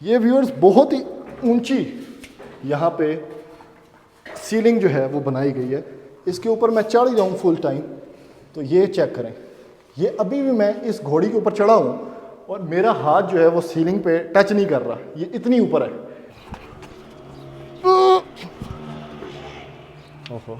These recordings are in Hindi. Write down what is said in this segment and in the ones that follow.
ये व्यूअर्स बहुत ही ऊंची यहाँ पे सीलिंग जो है वो बनाई गई है। इसके ऊपर मैं चढ़ जाऊँ फुल टाइम तो ये चेक करें, ये अभी भी मैं इस घोड़ी के ऊपर चढ़ा हूँ और मेरा हाथ जो है वो सीलिंग पे टच नहीं कर रहा, ये इतनी ऊपर है। ओहो।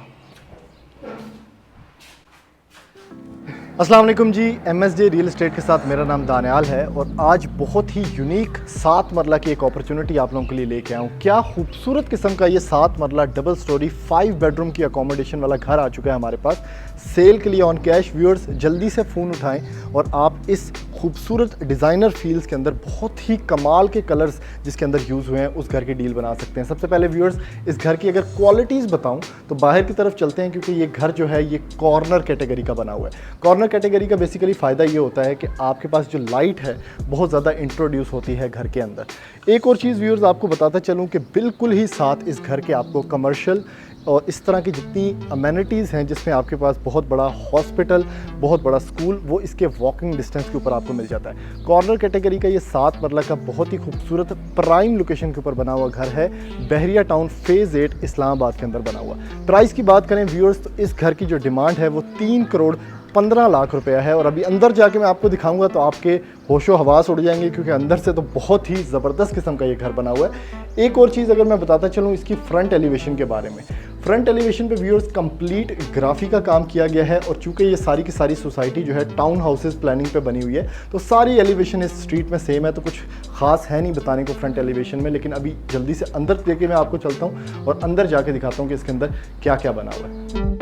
अस्सलाम वालेकुम जी, MSJ रियल एस्टेट के साथ मेरा नाम दानियाल है और आज बहुत ही यूनिक 7 मरला की एक अपॉर्चुनिटी आप लोगों के लिए लेके आया हूँ। क्या खूबसूरत किस्म का ये 7 मरला डबल स्टोरी 5 बेडरूम की अकोमोडेशन वाला घर आ चुका है हमारे पास सेल के लिए ऑन कैश। व्यूअर्स जल्दी से फ़ोन उठाएं और आप इस खूबसूरत डिज़ाइनर फील्स के अंदर बहुत ही कमाल के कलर्स जिसके अंदर यूज़ हुए हैं उस घर की डील बना सकते हैं। सबसे पहले व्यूअर्स इस घर की अगर क्वालिटीज़ बताऊं तो बाहर की तरफ चलते हैं, क्योंकि ये घर जो है ये कॉर्नर कैटेगरी का बना हुआ है। कॉर्नर कैटेगरी का बेसिकली फ़ायदा ये होता है कि आपके पास जो लाइट है बहुत ज़्यादा इंट्रोड्यूस होती है घर के अंदर। एक और चीज़ व्यूअर्स आपको बताता चलूँ कि बिल्कुल ही साथ इस घर के आपको कमर्शियल और इस तरह की जितनी अमेनिटीज़ हैं जिसमें आपके पास बहुत बड़ा हॉस्पिटल, बहुत बड़ा स्कूल, वो इसके वॉकिंग डिस्टेंस के ऊपर आपको मिल जाता है। कॉर्नर कैटेगरी का ये 7 मरला का बहुत ही खूबसूरत प्राइम लोकेशन के ऊपर बना हुआ घर है, बहरिया टाउन फेज़ 8 इस्लामाबाद के अंदर बना हुआ। प्राइस की बात करें व्यूअर्स तो इस घर की जो डिमांड है वो 3 करोड़ 15 लाख रुपया है और अभी अंदर जाके मैं आपको दिखाऊंगा तो आपके होशो हवास उड़ जाएंगे, क्योंकि अंदर से तो बहुत ही ज़बरदस्त किस्म का ये घर बना हुआ है। एक और चीज़ अगर मैं बताता चलूँ इसकी फ्रंट एलिवेशन के बारे में, फ्रंट एलिवेशन पे व्यूअर्स कंप्लीट ग्राफी का काम किया गया है और चूंकि ये सारी की सारी सोसाइटी जो है टाउन हाउसेस प्लानिंग पे बनी हुई है तो सारी एलिवेशन इस स्ट्रीट में सेम है, तो कुछ खास है नहीं बताने को फ्रंट एलिवेशन में। लेकिन अभी जल्दी से अंदर लेके मैं आपको चलता हूँ और अंदर जाके दिखाता हूँ कि इसके अंदर क्या क्या बना हुआ है।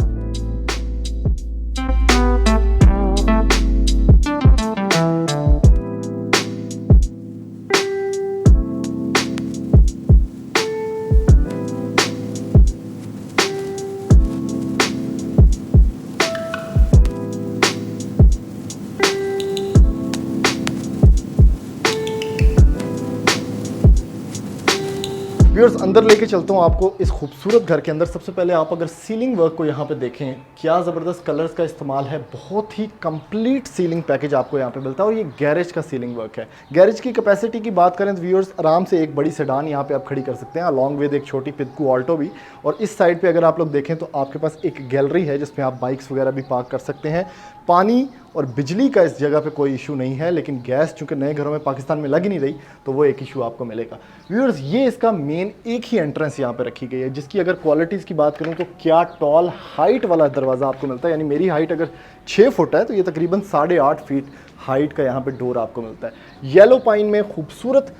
व्यूअर्स अंदर लेके चलता हूँ आपको इस खूबसूरत घर के अंदर। सबसे पहले आप अगर सीलिंग वर्क को यहाँ पे देखें, क्या ज़बरदस्त कलर्स का इस्तेमाल है, बहुत ही कंप्लीट सीलिंग पैकेज आपको यहाँ पे मिलता है और ये गैरेज का सीलिंग वर्क है। गैरेज की कैपेसिटी की बात करें तो व्यूअर्स आराम से एक बड़ी सेडान यहाँ पे आप खड़ी कर सकते हैं अलॉन्ग विद एक छोटी पिदकू ऑल्टो भी। और इस साइड पर अगर आप लोग देखें तो आपके पास एक गैलरी है जिसमें आप बाइक्स वगैरह भी पार्क कर सकते हैं। पानी और बिजली का इस जगह पे कोई इशू नहीं है, लेकिन गैस चूंकि नए घरों में पाकिस्तान में लग ही नहीं रही तो वो एक इशू आपको मिलेगा। व्यूअर्स ये इसका मेन एक ही एंट्रेंस यहाँ पे रखी गई है, जिसकी अगर क्वालिटीज़ की बात करूँ तो क्या टॉल हाइट वाला दरवाज़ा आपको मिलता है। यानी मेरी हाइट अगर 6 फुट है तो ये तकरीबन 8.5 फीट हाइट का यहाँ पे डोर आपको मिलता है। येलो पाइन में खूबसूरत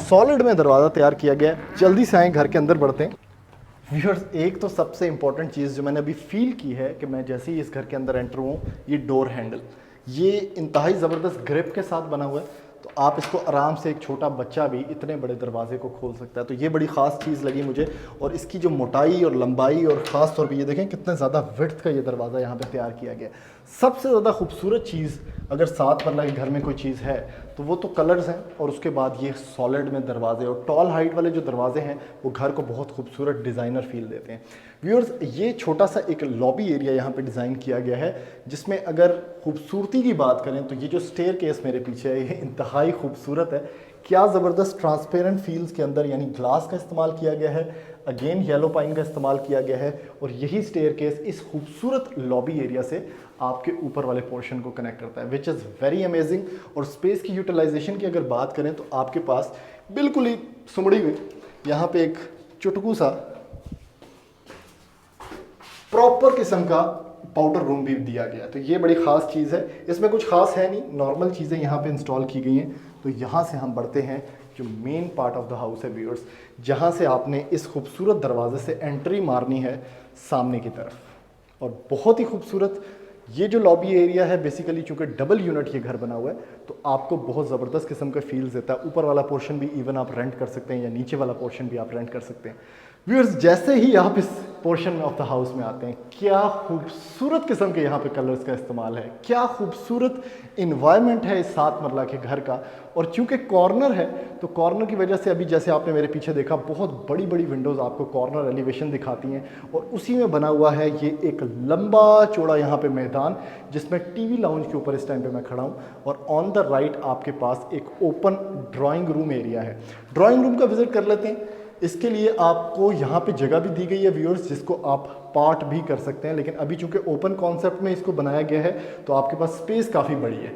सॉलिड में दरवाज़ा तैयार किया गया है। जल्दी से आए घर के अंदर बढ़ते हैं। व्यूअर्स एक तो सबसे इंपॉर्टेंट चीज़ जो मैंने अभी फील की है कि मैं जैसे ही इस घर के अंदर एंटर हूँ, ये डोर हैंडल ये इंतहाई ज़बरदस्त ग्रिप के साथ बना हुआ है, तो आप इसको आराम से एक छोटा बच्चा भी इतने बड़े दरवाजे को खोल सकता है। तो ये बड़ी ख़ास चीज़ लगी मुझे। और इसकी जो मोटाई और लंबाई और ख़ास तौर पे ये देखें कितने ज़्यादा विड्थ का ये दरवाज़ा यहाँ पे तैयार किया गया। सबसे ज़्यादा खूबसूरत चीज़ अगर 7 मरला के घर में कोई चीज़ है तो वो तो कलर्स हैं और उसके बाद ये सॉलिड में दरवाजे और टॉल हाइट वाले जो दरवाजे हैं वो घर को बहुत खूबसूरत डिज़ाइनर फील देते हैं। व्यूअर्स ये छोटा सा एक लॉबी एरिया यहाँ पे डिज़ाइन किया गया है, जिसमें अगर खूबसूरती की बात करें तो ये जो स्टेयर केस मेरे पीछे है ये इंतहाई खूबसूरत है। क्या ज़बरदस्त ट्रांसपेरेंट फील्स के अंदर यानी ग्लास का इस्तेमाल किया गया है, अगेन येलो पाइन का इस्तेमाल किया गया है और यही स्टेयर केस इस खूबसूरत लॉबी एरिया से आपके ऊपर वाले पोर्शन को कनेक्ट करता है, विच इज़ वेरी अमेजिंग। और स्पेस की यूटिलाइजेशन की अगर बात करें तो आपके पास बिल्कुल ही सुमड़ी हुई यहाँ पे एक चुटकू सा प्रॉपर किस्म का पाउडर रूम भी दिया गया, तो ये बड़ी ख़ास चीज़ है। इसमें कुछ ख़ास है नहीं, नॉर्मल चीज़ें यहाँ पे इंस्टॉल की गई हैं। तो यहाँ से हम बढ़ते हैं जो main part of the house है व्यूअर्स, जहाँ से आपने इस खूबसूरत दरवाजे से एंट्री मारनी है सामने की तरफ। और बहुत ही खूबसूरत ये जो लॉबी एरिया है, बेसिकली चूंकि डबल यूनिट ये घर बना हुआ है तो आपको बहुत ज़बरदस्त किस्म का फील्स देता है। ऊपर वाला पोर्शन भी इवन आप रेंट कर सकते हैं या नीचे वाला पोर्शन भी आप रेंट कर सकते हैं। व्यूअर्स जैसे ही आप इस पोर्शन ऑफ द हाउस में आते हैं, क्या खूबसूरत किस्म के यहाँ पे कलर्स का इस्तेमाल है, क्या खूबसूरत इन्वायरमेंट है इस 7 मरला के घर का। और चूंकि कॉर्नर है तो कॉर्नर की वजह से अभी जैसे आपने मेरे पीछे देखा बहुत बड़ी बड़ी विंडोज़ आपको कॉर्नर एलिवेशन दिखाती हैं और उसी में बना हुआ है ये एक लंबा चौड़ा यहाँ पे मैदान, जिसमें टीवी लाउंज के ऊपर इस टाइम पे मैं खड़ा हूँ। और ऑन द द राइट आपके पास एक ओपन ड्राइंग रूम एरिया है। ड्राइंग रूम का विजिट कर लेते हैं। इसके लिए आपको यहाँ पे जगह भी दी गई है व्यूअर्स, जिसको आप पार्ट भी कर सकते हैं, लेकिन अभी चूंकि ओपन कॉन्सेप्ट में इसको बनाया गया है तो आपके पास स्पेस काफ़ी बड़ी है।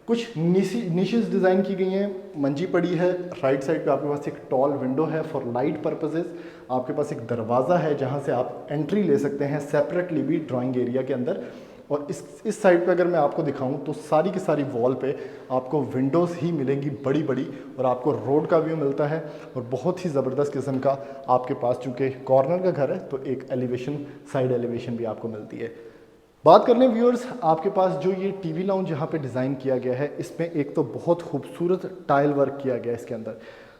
कुछ निशेस डिज़ाइन की गई हैं, मंजी पड़ी है। राइट साइड पे आपके पास एक टॉल विंडो है फॉर लाइट पर्पसेस। आपके पास एक दरवाज़ा है जहाँ से आप एंट्री ले सकते हैं सेपरेटली भी ड्राइंग एरिया के अंदर। और इस साइड पे अगर मैं आपको दिखाऊं तो सारी की सारी वॉल पे आपको विंडोज़ ही मिलेंगी बड़ी बड़ी, और आपको रोड का व्यू मिलता है। और बहुत ही ज़बरदस्त किस्म का आपके पास, चूँकि कॉर्नर का घर है तो एक एलिवेशन, साइड एलिवेशन भी आपको मिलती है। बात कर लें व्यूअर्स, आपके पास जो ये टीवी लाउंज यहाँ पे डिज़ाइन किया गया है, इसमें एक तो बहुत खूबसूरत टाइल वर्क किया गया है। इसके अंदर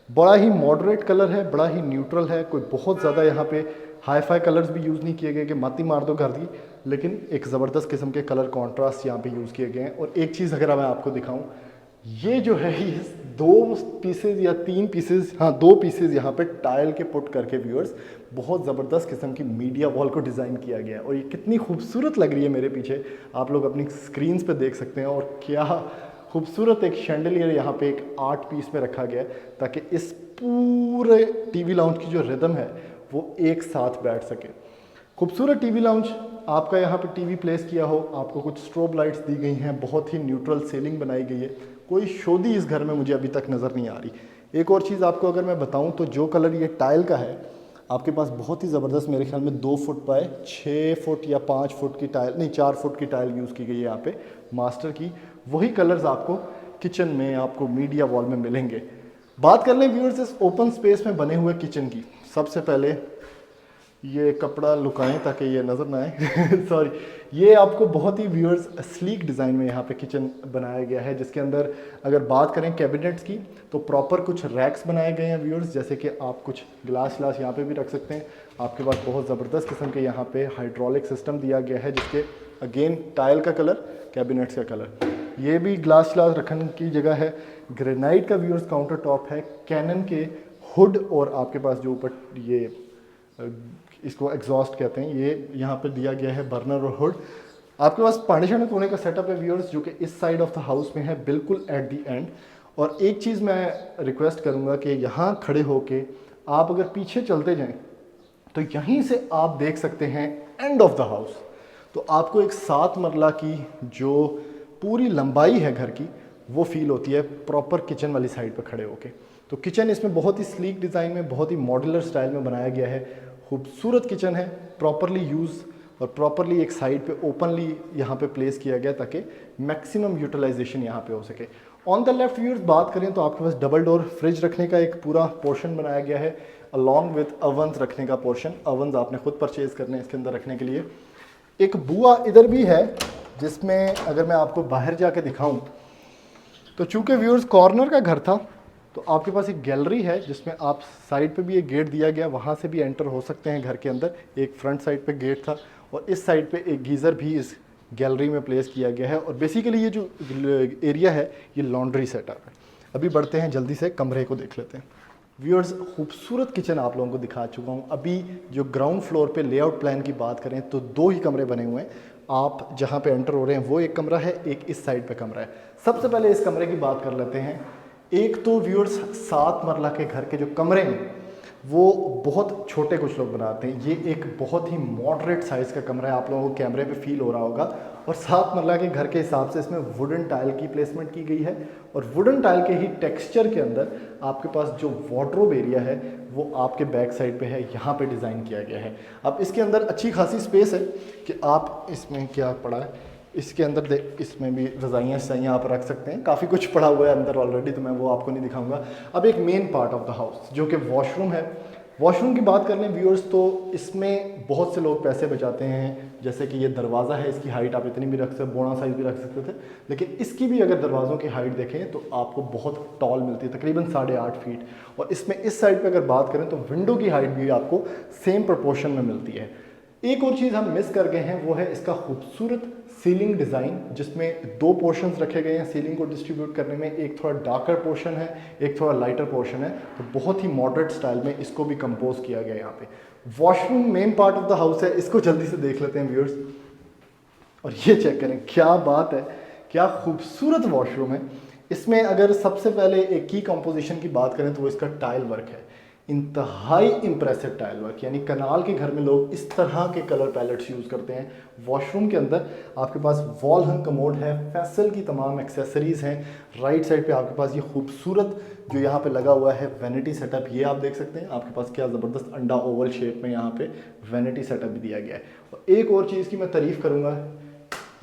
बड़ा ही मॉडरेट कलर है, बड़ा ही न्यूट्रल है, कोई बहुत ज़्यादा यहाँ पे हाई फाई कलर्स भी यूज़ नहीं किए गए कि माती मार दो घर की, लेकिन एक ज़बरदस्त किस्म के कलर कॉन्ट्रास्ट यहाँ पे यूज़ किए गए हैं। और एक चीज़ अगर मैं आपको दिखाऊँ, ये जो है ये 2 पीसेज या 3 पीसेज, हाँ 2 पीसेज यहाँ पे टाइल के पुट करके व्यूअर्स बहुत ज़बरदस्त किस्म की मीडिया वॉल को डिज़ाइन किया गया है। और ये कितनी खूबसूरत लग रही है मेरे पीछे, आप लोग अपनी स्क्रीन्स पे देख सकते हैं। और क्या खूबसूरत एक शैंडलियर यहाँ पे एक 8 पीस में रखा गया है, ताकि इस पूरे टीवी लाउंज की जो रिदम है वो एक साथ बैठ सके। खूबसूरत टीवी लाउंज, आपका यहाँ पे टीवी प्लेस किया हो, आपको कुछ स्ट्रोब लाइट्स दी गई हैं, बहुत ही न्यूट्रल सीलिंग बनाई गई है। कोई शोधी इस घर में मुझे अभी तक नज़र नहीं आ रही। एक और चीज़ आपको अगर मैं बताऊँ तो जो कलर ये टाइल का है, आपके पास बहुत ही ज़बरदस्त, मेरे ख्याल में 2 फुट बाय 6 फुट या 5 फुट की टाइल, नहीं 4 फुट की टाइल यूज़ की गई है यहाँ पे मास्टर की। वही कलर्स आपको किचन में, आपको मीडिया वॉल में मिलेंगे। बात कर लें व्यूअर्स इस ओपन स्पेस में बने हुए किचन की, सबसे पहले ये कपड़ा लुकाएं ताकि ये नज़र ना आए सॉरी। ये आपको बहुत ही व्यूअर्स स्लीक डिज़ाइन में यहाँ पे किचन बनाया गया है, जिसके अंदर अगर बात करें कैबिनेट्स की तो प्रॉपर कुछ रैक्स बनाए गए हैं व्यूअर्स, जैसे कि आप कुछ ग्लास यहाँ पे भी रख सकते हैं। आपके पास बहुत ज़बरदस्त किस्म के यहाँ पे हाइड्रोलिक सिस्टम दिया गया है, जिसके अगेन टाइल का कलर, कैबिनेट्स का कलर। ये भी ग्लास रखने की जगह है। ग्रेनाइट का व्यूअर्स काउंटर टॉप है, कैनन के हुड, और आपके पास जो ऊपर ये इसको एग्जॉस्ट कहते हैं, ये यहाँ पे दिया गया है बर्नर और हुड। आपके पास पानी शानी धोने का सेटअप है व्यूअर्स, जो कि इस साइड ऑफ द हाउस में है, बिल्कुल एट दी एंड। और एक चीज़ मैं रिक्वेस्ट करूँगा कि यहाँ खड़े होके आप अगर पीछे चलते जाएं तो यहीं से आप देख सकते हैं एंड ऑफ द हाउस। तो आपको एक 7 मरला की जो पूरी लंबाई है घर की वो फील होती है प्रॉपर किचन वाली साइड पर खड़े होके। तो किचन इसमें बहुत ही स्लीक डिज़ाइन में, बहुत ही मॉड्यूलर स्टाइल में बनाया गया है। खूबसूरत किचन है, प्रॉपरली यूज़ और प्रॉपरली एक साइड पे ओपनली यहाँ पे प्लेस किया गया ताकि मैक्सिमम यूटिलाइजेशन यहाँ पे हो सके। ऑन द लेफ्ट व्यूअर्स बात करें तो आपके पास डबल डोर फ्रिज रखने का एक पूरा पोर्शन बनाया गया है, अलॉन्ग विथ अवंस रखने का पोर्शन। अवंस आपने खुद परचेज करने हैं इसके अंदर रखने के लिए। एक बुआ इधर भी है, जिसमें अगर मैं आपको बाहर जाके दिखाऊं तो चूंकि व्यूअर्स कॉर्नर का घर था तो आपके पास एक गैलरी है, जिसमें आप साइड पे भी एक गेट दिया गया, वहाँ से भी एंटर हो सकते हैं घर के अंदर। एक फ्रंट साइड पे गेट था और इस साइड पे एक गीज़र भी इस गैलरी में प्लेस किया गया है। और बेसिकली ये जो एरिया है ये लॉन्ड्री सेटअप है। अभी बढ़ते हैं, जल्दी से कमरे को देख लेते हैं। व्यूअर्स खूबसूरत किचन आप लोगों को दिखा चुका हूँ। अभी जो ग्राउंड फ्लोर पे लेआउट प्लान की बात करें तो 2 ही कमरे बने हुए हैं। आप जहाँ पे एंटर हो रहे हैं वो एक कमरा है, एक इस साइड पे कमरा है। सबसे पहले इस कमरे की बात कर लेते हैं। एक तो व्यूअर्स 7 मरला के घर के जो कमरे हैं वो बहुत छोटे कुछ लोग बनाते हैं, ये एक बहुत ही मॉडरेट साइज़ का कमरा है, आप लोगों को कैमरे पे फील हो रहा होगा। और 7 मरला के घर के हिसाब से इसमें वुडन टाइल की प्लेसमेंट की गई है और वुडन टाइल के ही टेक्सचर के अंदर आपके पास जो वार्डरोब एरिया है वो आपके बैक साइड पे है, यहाँ पे डिज़ाइन किया गया है। अब इसके अंदर अच्छी खासी स्पेस है कि आप इसमें क्या पड़ा है, इसके अंदर इसमें भी रज़ाइयाँ शजाइयाँ आप रख सकते हैं, काफ़ी कुछ पड़ा हुआ है अंदर ऑलरेडी, तो मैं वो आपको नहीं दिखाऊंगा। अब एक main part of the house जो कि वॉशरूम है। वॉशरूम की बात कर लें व्यूअर्स तो इसमें बहुत से लोग पैसे बचाते हैं, जैसे कि ये दरवाज़ा है, इसकी हाइट आप इतनी भी रख सकते, बोना साइज़ भी रख सकते थे, लेकिन इसकी भी अगर दरवाज़ों की हाइट देखें तो आपको बहुत टॉल मिलती है, तकरीबन 8.5 फीट। और इसमें इस साइड पे अगर बात करें तो विंडो की हाइट भी आपको सेम प्रोपोर्शन में मिलती है। एक और चीज़ हम मिस कर गए हैं वो है इसका खूबसूरत सीलिंग डिज़ाइन, जिसमें 2 पोर्शंस रखे गए हैं सीलिंग को डिस्ट्रीब्यूट करने में। एक थोड़ा डार्कर पोर्शन है, एक थोड़ा लाइटर पोर्शन है, तो बहुत ही मॉडरेट स्टाइल में इसको भी कंपोज किया गया है यहाँ पे। Washroom main part of the house है, इसको जल्दी से देख लेते हैं व्यूअर्स। और ये चेक करें, क्या बात है, क्या खूबसूरत वॉशरूम है। इसमें अगर सबसे पहले एक की कंपोजिशन की बात करें तो वो इसका टाइल वर्क है, इंतहाई इंप्रेसिव टाइल वर्क। यानी कनाल के घर में लोग इस तरह के कलर पैलेट्स यूज़ करते हैं। वॉशरूम के अंदर आपके पास वॉल हंग कमोड है, फैसल की तमाम एक्सेसरीज़ हैं। राइट साइड पे आपके पास ये खूबसूरत जो यहाँ पे लगा हुआ है वैनिटी सेटअप, ये आप देख सकते हैं। आपके पास क्या ज़बरदस्त अंडा ओवल शेप में यहाँ पे वैनिटी सेटअप भी दिया गया है। और एक और चीज़ की मैं तारीफ़ करूँगा,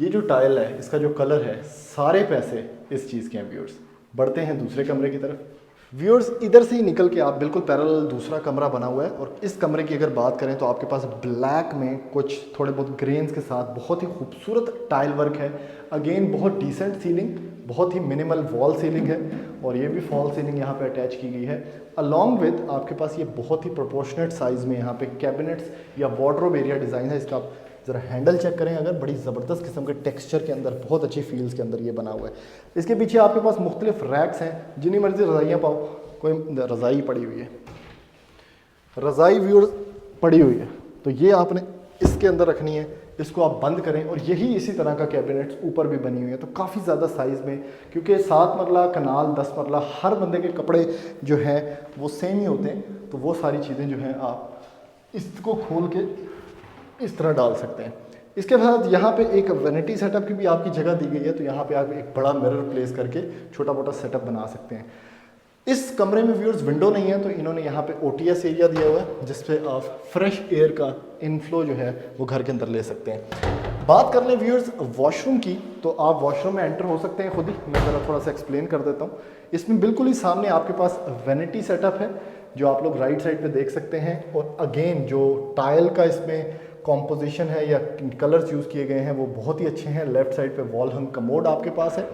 ये जो टाइल है इसका जो कलर है, सारे पैसे इस चीज़ के हैं व्यूअर्स। बढ़ते हैं दूसरे कमरे की तरफ। व्यूअर्स इधर से ही निकल के आप बिल्कुल पैरेलल दूसरा कमरा बना हुआ है, और इस कमरे की अगर बात करें तो आपके पास ब्लैक में कुछ थोड़े बहुत ग्रेन्स के साथ बहुत ही खूबसूरत टाइल वर्क है। अगेन बहुत डिसेंट सीलिंग, बहुत ही मिनिमल वॉल सीलिंग है, और ये भी फॉल सीलिंग यहाँ पे अटैच की गई है। अलॉन्ग विद आपके पास ये बहुत ही प्रोपोर्शनेट साइज़ में यहाँ पे कैबिनेट्स या वार्डरोब एरिया डिज़ाइन है। इसका आप ज़रा हैंडल चेक करें, अगर बड़ी ज़बरदस्त किस्म के टेक्सचर के अंदर, बहुत अच्छी फील्स के अंदर ये बना हुआ है। इसके पीछे आपके पास मुख्तलिफ रैक्स हैं, जितनी मर्जी रज़ाइयाँ पाओ। कोई रज़ाई पड़ी हुई है, रज़ाई व्यूअर्स पड़ी हुई है, तो ये आपने इसके अंदर रखनी है, इसको आप बंद करें। और यही इसी तरह का कैबिनेट्स ऊपर भी बनी हुई है, तो काफ़ी ज़्यादा साइज़ में, क्योंकि 7 मरला कनाल 10 मरला, हर बंदे के कपड़े जो हैं वो सेम ही होते हैं, तो वो सारी चीज़ें जो हैं आप इसको खोल के इस तरह डाल सकते हैं। इसके बाद यहाँ पे एक वैनिटी सेटअप की भी आपकी जगह दी गई है, तो यहाँ पे आप एक बड़ा मिरर प्लेस करके छोटा मोटा सेटअप बना सकते हैं। इस कमरे में व्यूअर्स विंडो नहीं है, तो इन्होंने यहाँ पे OTS एरिया दिया हुआ है, जिसपे आप फ्रेश एयर का इनफ्लो जो है वो घर के अंदर ले सकते हैं। बात कर लें व्यूअर्स वॉशरूम की, तो आप वॉशरूम में एंटर हो सकते हैं खुद ही। मैं ज़रा थोड़ा सा एक्सप्लेन कर देता हूँ। इसमें बिल्कुल ही सामने आपके पास वैनिटी सेटअप है, जो आप लोग राइट साइड पे देख सकते हैं। और अगेन जो टाइल का इसमें कॉम्पोजिशन है या कलर्स यूज़ किए गए हैं वो बहुत ही अच्छे हैं। लेफ्ट साइड पे वॉल हंग कमोड आपके पास है,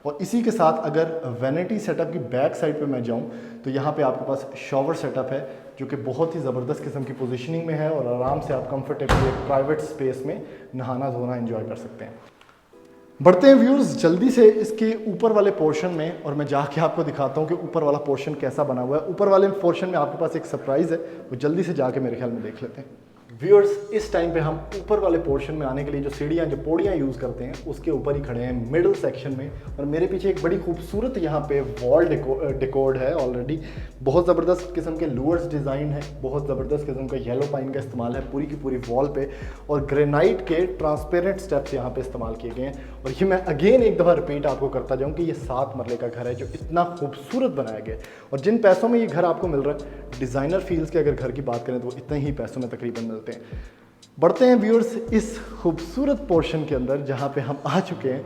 और इसी के साथ अगर वैनिटी सेटअप की बैक साइड पे मैं जाऊं तो यहाँ पे आपके पास शॉवर सेटअप है, जो कि बहुत ही ज़बरदस्त किस्म की पोजीशनिंग में है, और आराम से आप कंफर्टेबली एक प्राइवेट स्पेस में नहाना धोना एंजॉय कर सकते हैं। बढ़ते हैं व्यूअर्स जल्दी से इसके ऊपर वाले पोर्शन में, और मैं जाके आपको दिखाता हूँ कि ऊपर वाला पोर्शन कैसा बना हुआ है। ऊपर वाले पोर्शन में आपके पास एक सरप्राइज़ है, वो जल्दी से जाके मेरे ख्याल में देख लेते हैं। व्यूअर्स इस टाइम पे हम ऊपर वाले पोर्शन में आने के लिए जो सीढ़ियाँ, जो पौड़ियाँ यूज़ करते हैं, उसके ऊपर ही खड़े हैं मिडिल सेक्शन में। और मेरे पीछे एक बड़ी खूबसूरत यहाँ पे वॉल डेकोर्ड है ऑलरेडी। बहुत ज़बरदस्त किस्म के लूअर्स डिज़ाइन है, बहुत ज़बरदस्त किस्म का येलो पाइन का इस्तेमाल है पूरी की पूरी वॉल पे, और ग्रेनाइट के ट्रांसपेरेंट स्टेप्स यहाँ पे इस्तेमाल किए गए हैं। और ये मैं अगेन एक दफ़ा रिपीट आपको करता जाऊँ कि ये 7 मरले का घर है जो इतना खूबसूरत बनाया गया है। और जिन पैसों में ये घर आपको मिल रहा है, डिज़ाइनर फील्स के अगर घर की बात करें तो वो इतने ही पैसों में तकरीबन मिलते हैं। बढ़ते हैं व्यूअर्स इस खूबसूरत पोर्शन के अंदर जहाँ पे हम आ चुके हैं,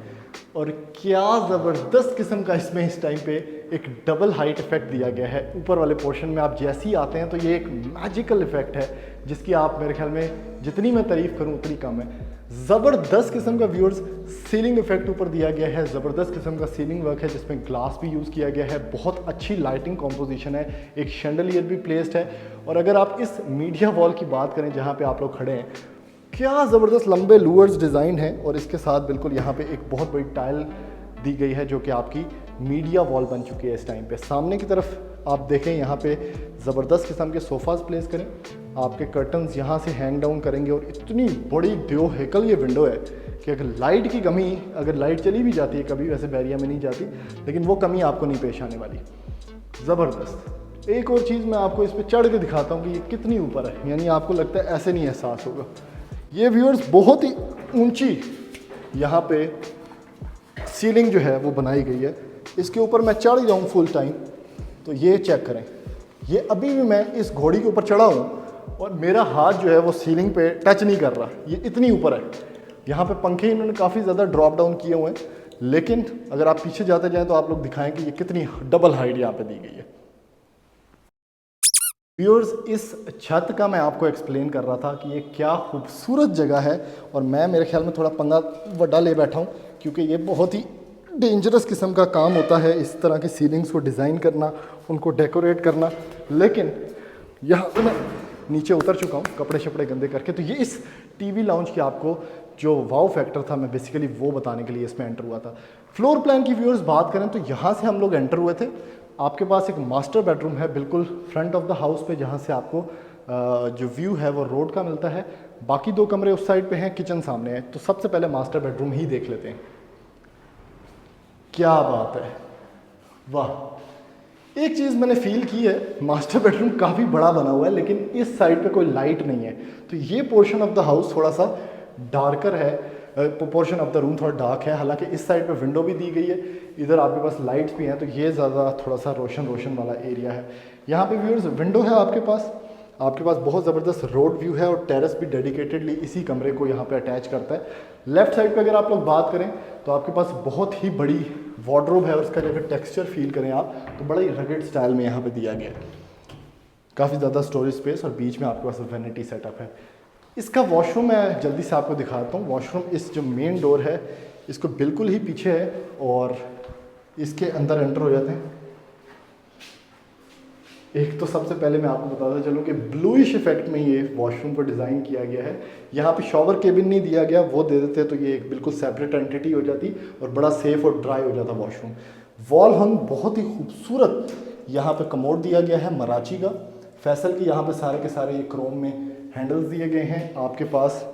और क्या ज़बरदस्त किस्म का इसमें इस टाइम पे एक डबल हाइट इफेक्ट दिया गया है। ऊपर वाले पोर्शन में आप जैसे ही आते हैं तो ये एक मैजिकल इफेक्ट है, जिसकी आप मेरे ख्याल में जितनी मैं तारीफ़ करूँ उतनी कम है। ज़बरदस्त किस्म का व्यूअर्स सीलिंग इफेक्ट ऊपर दिया गया है, ज़बरदस्त किस्म का सीलिंग वर्क है, जिसमें ग्लास भी यूज़ किया गया है। बहुत अच्छी लाइटिंग कॉम्पोजिशन है, एक शैंडलियर भी प्लेस्ड है। और अगर आप इस मीडिया वॉल की बात करें जहाँ पे आप लोग खड़े हैं, क्या ज़बरदस्त लंबे लूअर्स डिज़ाइन है, और इसके साथ बिल्कुल यहाँ पे एक बहुत बड़ी टाइल दी गई है जो कि आपकी मीडिया वॉल बन चुकी है इस टाइम पे। सामने की तरफ आप देखें, यहाँ पे ज़बरदस्त किस्म के सोफ़ाज़ प्लेस करें, आपके कर्टन्स यहाँ से हैंग डाउन करेंगे, और इतनी बड़ी दो हैकल ये विंडो है कि अगर लाइट की कमी, अगर लाइट चली भी जाती है कभी, वैसे बैरिया में नहीं जाती, लेकिन वो कमी आपको नहीं पेश आने वाली। ज़बरदस्त। एक और चीज़ मैं आपको इस पर चढ़ के दिखाता हूँ कि ये कितनी ऊपर है, यानी आपको लगता है ऐसे नहीं एहसास होगा। ये व्यूअर्स बहुत ही ऊंची यहाँ पे सीलिंग जो है वो बनाई गई है। इसके ऊपर मैं चढ़ जाऊँ फुल टाइम तो ये चेक करें, ये अभी भी मैं इस घोड़ी के ऊपर चढ़ा हूँ और मेरा हाथ जो है वो सीलिंग पे टच नहीं कर रहा, ये इतनी ऊपर है। यहाँ पे पंखे इन्होंने काफ़ी ज़्यादा ड्रॉप डाउन किए हुए हैं, लेकिन अगर आप पीछे जाते जाएँ तो आप लोग दिखाएं कि ये कितनी डबल हाइट यहाँ पे दी गई है। व्यूअर्स इस छत का मैं आपको एक्सप्लेन कर रहा था कि ये क्या खूबसूरत जगह है, और मैं मेरे ख्याल में थोड़ा पंगा बड़ा ले बैठा हूँ, क्योंकि ये बहुत ही डेंजरस किस्म का काम होता है इस तरह की सीलिंग्स को डिज़ाइन करना, उनको डेकोरेट करना। लेकिन यहाँ से मैं नीचे उतर चुका हूँ कपड़े शपड़े गंदे करके, तो ये इस टीवी लाउंज की आपको जो वाव फैक्टर था मैं बेसिकली वो बताने के लिए इसमें एंटर हुआ था। फ्लोर प्लान की व्यूअर्स बात करें तो यहाँ से हम लोग एंटर हुए थे। आपके पास एक मास्टर बेडरूम है बिल्कुल फ्रंट ऑफ द हाउस पे, जहाँ से आपको जो व्यू है वो रोड का मिलता है। बाकी 2 कमरे उस साइड पे हैं, किचन सामने है। तो सबसे पहले मास्टर बेडरूम ही देख लेते हैं। क्या बात है, वाह, एक चीज़ मैंने फील की है, मास्टर बेडरूम काफ़ी बड़ा बना हुआ है लेकिन इस साइड पे कोई लाइट नहीं है, तो ये पोर्शन ऑफ द हाउस थोड़ा सा डार्कर है, पोर्शन ऑफ द रूम थोड़ा डार्क है। हालांकि इस साइड पे विंडो भी दी गई है, इधर आपके पास लाइट्स भी हैं, तो ये ज़्यादा थोड़ा सा रोशन रोशन वाला एरिया है। यहाँ पे व्यूअर्स विंडो है आपके पास बहुत ज़बरदस्त रोड व्यू है और टेरेस भी डेडिकेटेडली इसी कमरे को यहाँ पे अटैच करता है। लेफ्ट साइड पे अगर आप लोग बात करें तो आपके पास बहुत ही बड़ी वार्डरोब है और उसका अगर टेक्सचर फील करें आप तो बड़ा ही रगड़ स्टाइल में यहाँ पे दिया गया है। काफ़ी ज़्यादा स्टोरेज स्पेस और बीच में आपके पास वैनिटी सेटअप है। इसका वॉशरूम मैं जल्दी से आपको दिखाता हूँ। वॉशरूम इस जो मेन डोर है इसको बिल्कुल ही पीछे है और इसके अंदर एंटर हो जाते हैं। एक तो सबसे पहले मैं आपको बताता चलूँ कि ब्लूइश इफेक्ट में ये वॉशरूम को डिज़ाइन किया गया है। यहाँ पे शॉवर केबिन नहीं दिया गया, वो दे देते तो ये एक बिल्कुल सेपरेट एंटिटी हो जाती और बड़ा सेफ और ड्राई हो जाता वॉशरूम। वॉल हंग बहुत ही खूबसूरत यहाँ पे कमोड दिया गया है मराची का, फैसल के यहाँ पे सारे के सारे ये क्रोम में हैंडल्स दिए गए हैं। आपके पास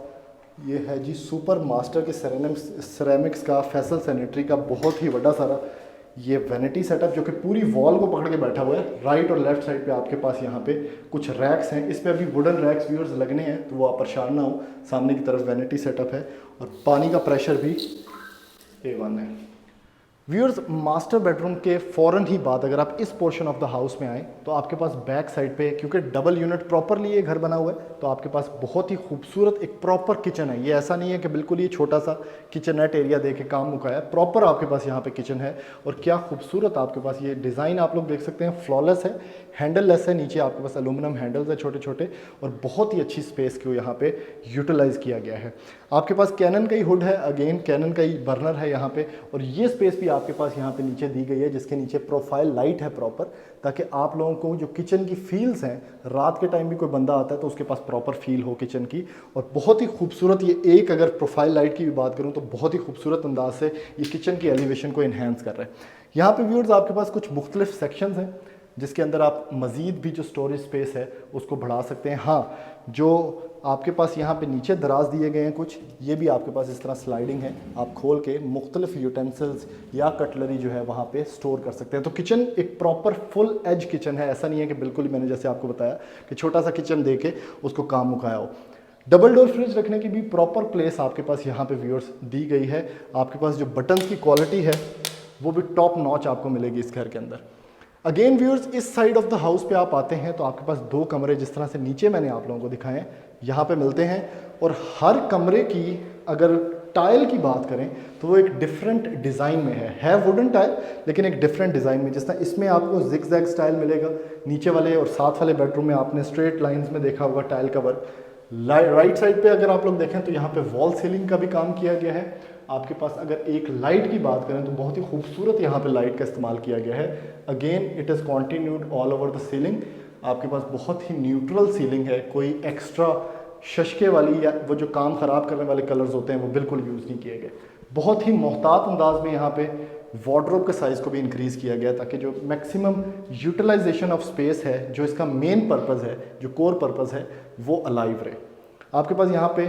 ये है जी सुपर मास्टर के सेरेमिक्स का फैसल सैनिटरी का बहुत ही बड़ा सारा ये वैनिटी सेटअप जो कि पूरी वॉल को पकड़ के बैठा हुआ है। राइट और लेफ्ट साइड पे आपके पास यहाँ पे कुछ रैक्स हैं, इस पे अभी वुडन रैक्स व्यूअर्स लगने हैं तो वो आप परेशान ना हो। सामने की तरफ वैनिटी सेटअप है और पानी का प्रेशर भी A1 है। व्यूअर्स मास्टर बेडरूम के फ़ौरन ही बाद अगर आप इस पोर्शन ऑफ द हाउस में आएँ तो आपके पास बैक साइड पे, क्योंकि डबल यूनिट प्रॉपरली ये घर बना हुआ है, तो आपके पास बहुत ही खूबसूरत एक प्रॉपर किचन है। ये ऐसा नहीं है कि बिल्कुल ये छोटा सा किचननेट एरिया दे के काम मुकाया है, प्रॉपर आपके पास यहाँ पे किचन है। और क्या खूबसूरत आपके पास ये डिज़ाइन आप लोग देख सकते हैं, फ्लॉलेस है, हैंडल लेस है, नीचे आपके पास एलुमिनियम हैंडल्स है छोटे छोटे और बहुत ही अच्छी स्पेस को यहाँ पे यूटिलाइज़ किया गया है। आपके पास कैनन का ही हुड है, अगेन कैनन का ही बर्नर है यहाँ पे, और ये स्पेस भी आपके पास यहाँ पे नीचे दी गई है जिसके नीचे प्रोफाइल लाइट है प्रॉपर, ताकि आप लोगों को जो किचन की फील्स हैं, रात के टाइम भी कोई बंदा आता है तो उसके पास प्रॉपर फील हो किचन की। और बहुत ही खूबसूरत ये एक, अगर प्रोफाइल लाइट की भी बात करूँ तो बहुत ही खूबसूरत अंदाज से ये किचन की एलिवेशन को इन्हेंस कर रहा है। यहाँ पे व्यूअर्स आपके पास कुछ मुख्तलिफ सेक्शंस हैं जिसके अंदर आप मज़ीद भी जो स्टोरेज स्पेस है उसको बढ़ा सकते हैं। हाँ, जो आपके पास यहाँ पे नीचे दराज दिए गए हैं कुछ, ये भी आपके पास इस तरह स्लाइडिंग है, आप खोल के मुख्तलिफ यूटेंसिल्स या कटलरी जो है वहाँ पे स्टोर कर सकते हैं। तो किचन एक प्रॉपर फुल एज किचन है, ऐसा नहीं है कि बिल्कुल ही मैंने जैसे आपको बताया कि छोटा सा किचन दे के उसको काम मुकाया हो। डबल डोर फ्रिज रखने की भी प्रॉपर प्लेस आपके पास यहाँ पे व्यूअर्स दी गई है। आपके पास जो बटन्स की क्वालिटी है वो भी टॉप नॉच आपको मिलेगी इस घर के अंदर। अगेन व्यूअर्स इस साइड ऑफ द हाउस पे आप आते हैं तो आपके पास दो कमरे जिस तरह से नीचे मैंने आप लोगों को दिखाए हैं यहाँ पे मिलते हैं, और हर कमरे की अगर टाइल की बात करें तो वो एक डिफरेंट डिज़ाइन में है वुडन टाइल लेकिन एक डिफरेंट डिज़ाइन में। जिस तरह इसमें आपको जिग जैग स्टाइल मिलेगा, नीचे वाले और साथ वाले बेडरूम में आपने स्ट्रेट लाइंस में देखा होगा टाइल का वर्क। राइट साइड पे अगर आप लोग देखें तो यहाँ पे वॉल सीलिंग का भी काम किया गया है। आपके पास अगर एक लाइट की बात करें तो बहुत ही खूबसूरत यहाँ पे लाइट का इस्तेमाल किया गया है। Again it is continued all over the ceiling. आपके पास बहुत ही न्यूट्रल सीलिंग है, कोई एक्स्ट्रा शशके वाली या वो जो काम ख़राब करने वाले कलर्स होते हैं वो बिल्कुल यूज़ नहीं किए गए। बहुत ही मोहतात अंदाज में यहाँ पे वार्डरोब के साइज़ को भी इंक्रीज़ किया गया ताकि जो मैक्सिमम यूटिलाइजेशन ऑफ स्पेस है, जो इसका मेन पर्पज़ है, जो कोर पर्पज़ है, वो अलाइव रहे। आपके पास यहाँ पे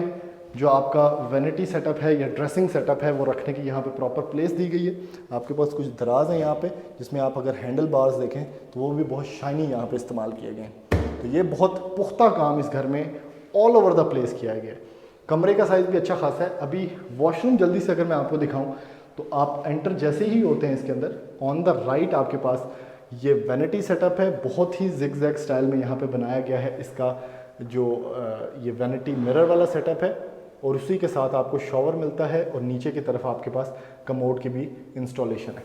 जो आपका वैनिटी सेटअप है या ड्रेसिंग सेटअप है वो रखने की यहाँ पे प्रॉपर प्लेस दी गई है। आपके पास कुछ दराज हैं यहाँ पे जिसमें आप अगर हैंडल बार्स देखें तो वो भी बहुत शाइनी यहाँ पे इस्तेमाल किए गए हैं। तो ये बहुत पुख्ता काम इस घर में ऑल ओवर द प्लेस किया गया है। कमरे का साइज़ भी अच्छा खासा है। अभी वॉशरूम जल्दी से अगर मैं आपको दिखाऊँ तो आप एंटर जैसे ही होते हैं इसके अंदर ऑन द राइट आपके पास ये वैनिटी सेटअप है, बहुत ही जिग जैग स्टाइल में यहाँ पे बनाया गया है। इसका जो ये वैनिटी मिरर वाला सेटअप है और उसी के साथ आपको शॉवर मिलता है और नीचे की तरफ आपके पास कमोड की भी इंस्टॉलेशन है।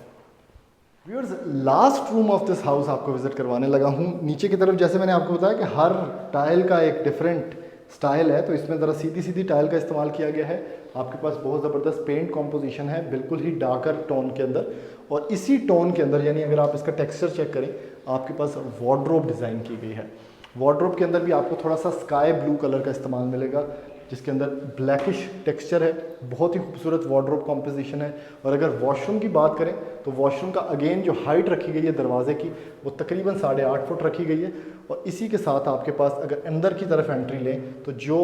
Viewers last room of this house आपको विजिट करवाने लगा हूँ। नीचे की तरफ जैसे मैंने आपको बताया कि हर टाइल का एक डिफरेंट स्टाइल है, तो इसमें ज़रा सीधी सीधी टाइल का इस्तेमाल किया गया है। आपके पास बहुत ज़बरदस्त पेंट कॉम्पोजिशन है, बिल्कुल ही डार्कर टोन के अंदर, और इसी टोन के अंदर यानी अगर आप इसका टेक्सचर चेक करें आपके पास वार्डरोब डिज़ाइन की गई है। वार्डरोब के अंदर भी आपको थोड़ा सा स्काई ब्लू कलर का इस्तेमाल मिलेगा जिसके अंदर ब्लैकिश टेक्सचर है। बहुत ही खूबसूरत वार्डरोब कॉम्पोजिशन है। और अगर वॉशरूम की बात करें तो वॉशरूम का अगेन जो हाइट रखी गई है दरवाजे की वो तकरीबन 8.5 फुट रखी गई है। और इसी के साथ आपके पास अगर अंदर की तरफ एंट्री लें तो जो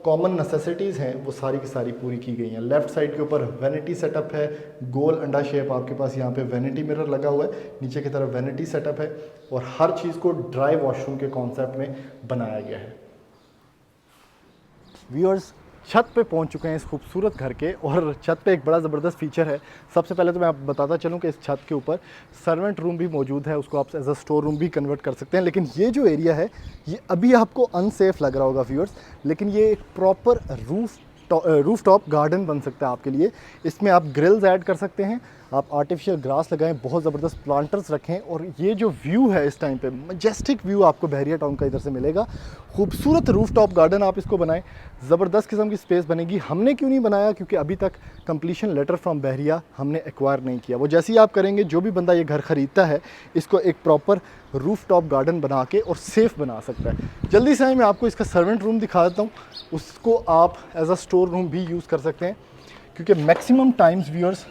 कॉमन नेसेसिटीज़ हैं वो सारी की सारी पूरी की गई हैं। लेफ्ट साइड के ऊपर वैनिटी सेटअप है, गोल अंडा शेप आपके पास यहाँ पे वैनिटी मिरर लगा हुआ है, नीचे की तरफ वैनिटी सेटअप है और हर चीज़ को ड्राई वॉशरूम के कॉन्सेप्ट में बनाया गया है। व्यूअर्स, छत पे पहुंच चुके हैं इस खूबसूरत घर के, और छत पे एक बड़ा ज़बरदस्त फीचर है। सबसे पहले तो मैं आपको बताता चलूं कि इस छत के ऊपर सर्वेंट रूम भी मौजूद है, उसको आप एज अ स्टोर रूम भी कन्वर्ट कर सकते हैं। लेकिन ये जो एरिया है ये अभी आपको अनसेफ लग रहा होगा व्यूअर्स, लेकिन ये एक प्रॉपर रूफ टॉप गार्डन बन सकता है आपके लिए। इसमें आप ग्रिल्स ऐड कर सकते हैं, आप आर्टिफिशियल ग्रास लगाएं, बहुत ज़बरदस्त प्लांटर्स रखें, और ये जो व्यू है इस टाइम पे मजेस्टिक व्यू आपको बहरिया टाउन का इधर से मिलेगा। खूबसूरत रूफ टॉप गार्डन आप इसको बनाएं, ज़बरदस्त किस्म की स्पेस बनेगी। हमने क्यों नहीं बनाया? क्योंकि अभी तक कंप्लीशन लेटर फ्रॉम बहरिया हमने एक्वायर नहीं किया। वो जैसे ही आप करेंगे, जो भी बंदा ये घर ख़रीदता है इसको एक प्रॉपर रूफ टॉप गार्डन बना के और सेफ़ बना सकता है। जल्दी से मैं आपको इसका सर्वेंट रूम दिखा देता हूँ, उसको आप एज अ स्टोर रूम भी यूज़ कर सकते हैं, क्योंकि मैक्सिमम टाइम्स व्यूअर्स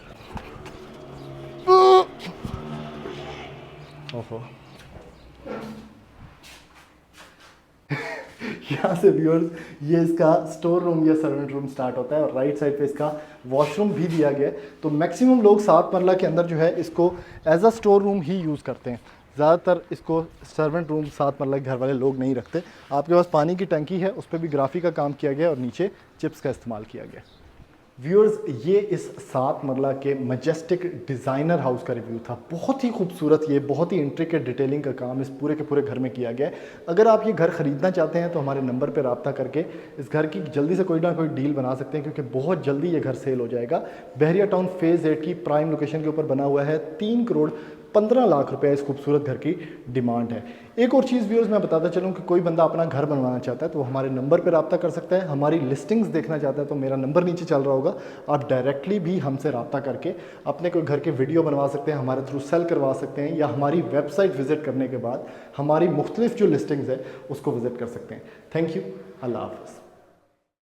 यहाँ से व्यूअर्स ये इसका स्टोर रूम या सर्वेंट रूम स्टार्ट होता है और राइट साइड पे इसका वॉशरूम भी दिया गया है। तो मैक्सिमम लोग 7 मरला के अंदर जो है इसको एज अ स्टोर रूम ही यूज़ करते हैं। ज़्यादातर इसको सर्वेंट रूम 7 मरला के घर वाले लोग नहीं रखते। आपके पास पानी की टंकी है, उस पर भी ग्राफी का काम किया गया और नीचे चिप्स का इस्तेमाल किया गया। व्यूअर्स, ये इस 7 मरला के मजेस्टिक डिज़ाइनर हाउस का रिव्यू था। बहुत ही खूबसूरत, ये बहुत ही इंट्रिकेट डिटेलिंग का काम इस पूरे के पूरे घर में किया गया है। अगर आप ये घर ख़रीदना चाहते हैं तो हमारे नंबर पर रब्ता करके इस घर की जल्दी से कोई ना कोई डील बना सकते हैं, क्योंकि बहुत जल्दी ये घर सेल हो जाएगा। बहरिया टाउन फेज़ 8 की प्राइम लोकेशन के ऊपर बना हुआ है। 3 करोड़ 15 लाख रुपए इस खूबसूरत घर की डिमांड है। एक और चीज़ व्यूअर्स मैं बताता चलूँ कि कोई बंदा अपना घर बनवाना चाहता है तो वो हमारे नंबर पर रब्ता कर सकता है। हमारी लिस्टिंग्स देखना चाहता है तो मेरा नंबर नीचे चल रहा होगा, आप डायरेक्टली भी हमसे रब्ता करके अपने कोई घर के वीडियो बनवा सकते हैं, हमारे थ्रू सेल करवा सकते हैं, या हमारी वेबसाइट विजिट करने के बाद हमारी मुख्तलिफ जो लिस्टिंग्स है उसको विजिट कर सकते हैं। थैंक यू, अल्लाह हाफ़िज़।